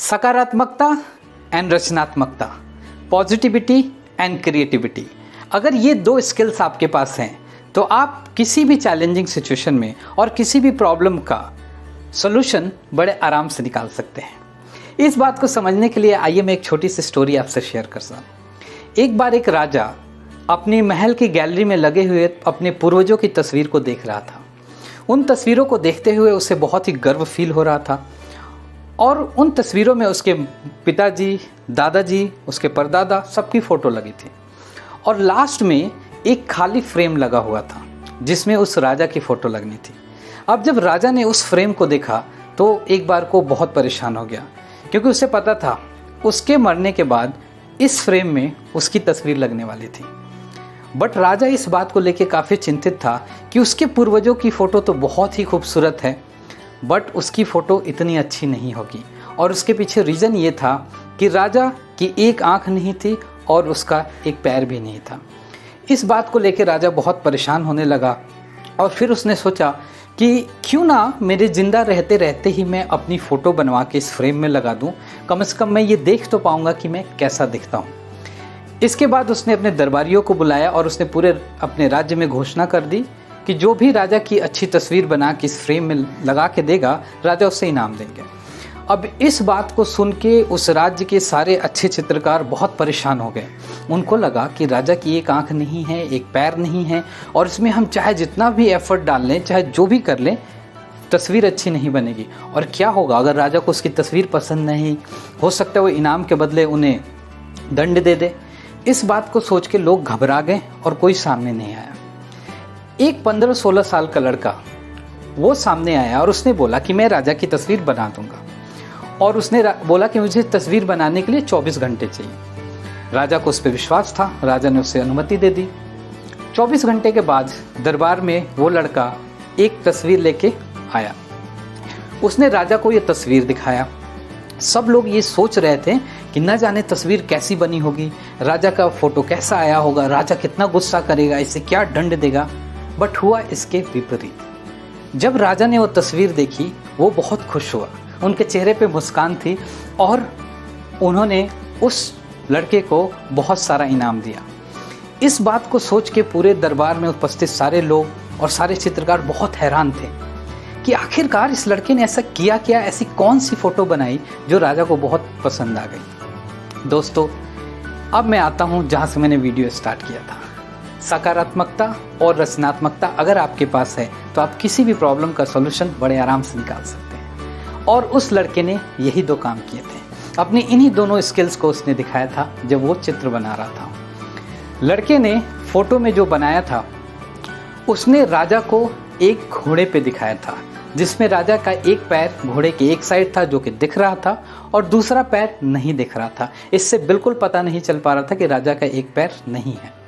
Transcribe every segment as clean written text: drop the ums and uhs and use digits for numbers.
सकारात्मकता एंड रचनात्मकता, positivity and creativity. अगर ये दो स्किल्स आपके पास हैं तो आप किसी भी चैलेंजिंग सिचुएशन में और किसी भी प्रॉब्लम का सॉल्यूशन बड़े आराम से निकाल सकते हैं। इस बात को समझने के लिए आइए मैं एक छोटी सी स्टोरी आपसे शेयर करता हूँ। एक बार एक राजा अपनी महल की गैलरी में लगे हुए अपने पूर्वजों की तस्वीर को देख रहा था। उन तस्वीरों को देखते हुए उसे बहुत ही गर्व फील हो रहा था और उन तस्वीरों में उसके पिताजी, दादाजी, उसके परदादा सबकी फ़ोटो लगी थी और लास्ट में एक खाली फ्रेम लगा हुआ था जिसमें उस राजा की फ़ोटो लगनी थी। अब जब राजा ने उस फ्रेम को देखा तो एक बार को बहुत परेशान हो गया, क्योंकि उसे पता था उसके मरने के बाद इस फ्रेम में उसकी तस्वीर लगने वाली थी। बट राजा इस बात को लेकर काफ़ी चिंतित था कि उसके पूर्वजों की फ़ोटो तो बहुत ही खूबसूरत है बट उसकी फ़ोटो इतनी अच्छी नहीं होगी। और उसके पीछे रीज़न ये था कि राजा की एक आँख नहीं थी और उसका एक पैर भी नहीं था। इस बात को लेकर राजा बहुत परेशान होने लगा और फिर उसने सोचा कि क्यों ना मेरे ज़िंदा रहते रहते ही मैं अपनी फ़ोटो बनवा के इस फ्रेम में लगा दूं, कम से कम मैं ये देख तो पाऊंगा कि मैं कैसा दिखता हूं। इसके बाद उसने अपने दरबारियों को बुलाया और उसने पूरे अपने राज्य में घोषणा कर दी कि जो भी राजा की अच्छी तस्वीर बना के इस फ्रेम में लगा के देगा, राजा उससे इनाम देंगे। अब इस बात को सुन के उस राज्य के सारे अच्छे चित्रकार बहुत परेशान हो गए। उनको लगा कि राजा की एक आंख नहीं है, एक पैर नहीं है और इसमें हम चाहे जितना भी एफर्ट डाल लें, चाहे जो भी कर लें, तस्वीर अच्छी नहीं बनेगी। और क्या होगा अगर राजा को उसकी तस्वीर पसंद नहीं, हो सकता है वो इनाम के बदले उन्हें दंड दे दे। इस बात को सोच के लोग घबरा गए और कोई सामने नहीं आया। एक 15-16 साल का लड़का वो सामने आया और उसने बोला कि मैं राजा की तस्वीर बना दूंगा। और उसने बोला कि मुझे तस्वीर बनाने के लिए 24 घंटे चाहिए। राजा को उस पर विश्वास था, राजा ने उसे अनुमति दे दी। 24 घंटे के बाद दरबार में वो लड़का एक तस्वीर लेके आया। उसने राजा को ये तस्वीर दिखाया। सब लोग ये सोच रहे थे कि न जाने तस्वीर कैसी बनी होगी, राजा का फोटो कैसा आया होगा, राजा कितना गुस्सा करेगा, इसे क्या दंड देगा। बट हुआ इसके विपरीत। जब राजा ने वो तस्वीर देखी वो बहुत खुश हुआ, उनके चेहरे पे मुस्कान थी और उन्होंने उस लड़के को बहुत सारा इनाम दिया। इस बात को सोच के पूरे दरबार में उपस्थित सारे लोग और सारे चित्रकार बहुत हैरान थे कि आखिरकार इस लड़के ने ऐसा किया क्या, ऐसी कौन सी फ़ोटो बनाई जो राजा को बहुत पसंद आ गई। दोस्तों, अब मैं आता हूँ जहाँ से मैंने वीडियो स्टार्ट किया था। सकारात्मकता और रचनात्मकता अगर आपके पास है तो आप किसी भी प्रॉब्लम का सॉल्यूशन बड़े आराम से निकाल सकते हैं। और उस लड़के ने यही दो काम किए थे। अपनी इन्हीं दोनों स्किल्स को उसने दिखाया था जब वो चित्र बना रहा था। लड़के ने फोटो में जो बनाया था उसने राजा को एक घोड़े पे दिखाया था, जिसमें राजा का एक पैर घोड़े के एक साइड था जो कि दिख रहा था और दूसरा पैर नहीं दिख रहा था। इससे बिल्कुल पता नहीं चल पा रहा था कि राजा का एक पैर नहीं है।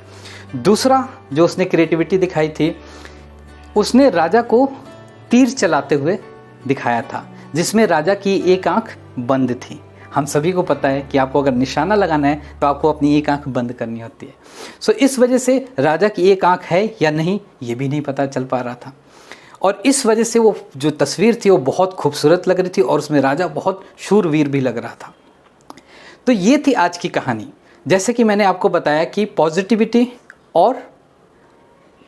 दूसरा जो उसने क्रिएटिविटी दिखाई थी, उसने राजा को तीर चलाते हुए दिखाया था जिसमें राजा की एक आंख बंद थी। हम सभी को पता है कि आपको अगर निशाना लगाना है तो आपको अपनी एक आंख बंद करनी होती है। सो इस वजह से राजा की एक आंख है या नहीं ये भी नहीं पता चल पा रहा था और इस वजह से वो जो तस्वीर थी वो बहुत खूबसूरत लग रही थी और उसमें राजा बहुत शूरवीर भी लग रहा था। तो ये थी आज की कहानी। जैसे कि मैंने आपको बताया कि पॉजिटिविटी और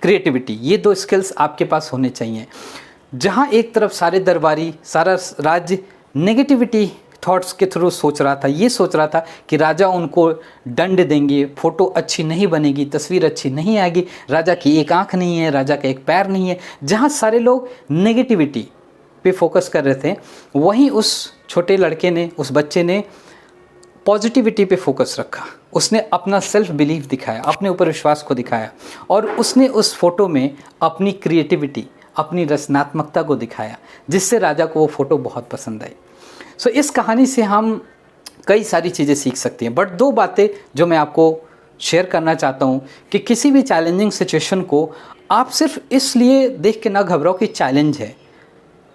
क्रिएटिविटी ये दो स्किल्स आपके पास होने चाहिए। जहाँ एक तरफ सारे दरबारी, सारा राज्य नेगेटिविटी थॉट्स के थ्रू सोच रहा था, ये सोच रहा था कि राजा उनको दंड देंगे, फ़ोटो अच्छी नहीं बनेगी, तस्वीर अच्छी नहीं आएगी, राजा की एक आंख नहीं है, राजा का एक पैर नहीं है। जहाँ सारे लोग नेगेटिविटी पे फोकस कर रहे थे, वहीं उस छोटे लड़के ने, उस बच्चे ने पॉजिटिविटी पे फोकस रखा। उसने अपना सेल्फ बिलीफ दिखाया, अपने ऊपर विश्वास को दिखाया और उसने उस फोटो में अपनी क्रिएटिविटी, अपनी रचनात्मकता को दिखाया, जिससे राजा को वो फ़ोटो बहुत पसंद आई। सो इस कहानी से हम कई सारी चीज़ें सीख सकते हैं। बट दो बातें जो मैं आपको शेयर करना चाहता हूँ कि किसी भी चैलेंजिंग सिचुएशन को आप सिर्फ इसलिए देख के ना घबराओ कि चैलेंज है।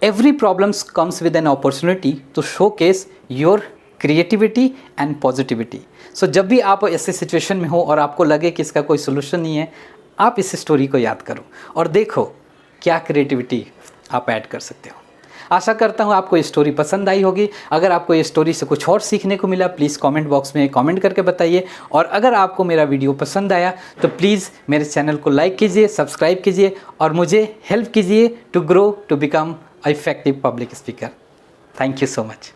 Every problems comes with an opportunity to showcase your creativity and positivity. So जब भी आप ऐसे सिचुएशन में हो और आपको लगे कि इसका कोई सोल्यूशन नहीं है, आप इस स्टोरी को याद करो और देखो क्या क्रिएटिविटी आप ऐड कर सकते हो। आशा करता हूँ आपको ये स्टोरी पसंद आई होगी। अगर आपको ये स्टोरी से कुछ और सीखने को मिला प्लीज़ कमेंट बॉक्स में कमेंट करके बताइए। और अगर आपको मेरा वीडियो पसंद आया तो प्लीज़ मेरे चैनल को लाइक कीजिए, सब्सक्राइब कीजिए और मुझे हेल्प कीजिए to grow to become a effective public speaker. Thank you so much.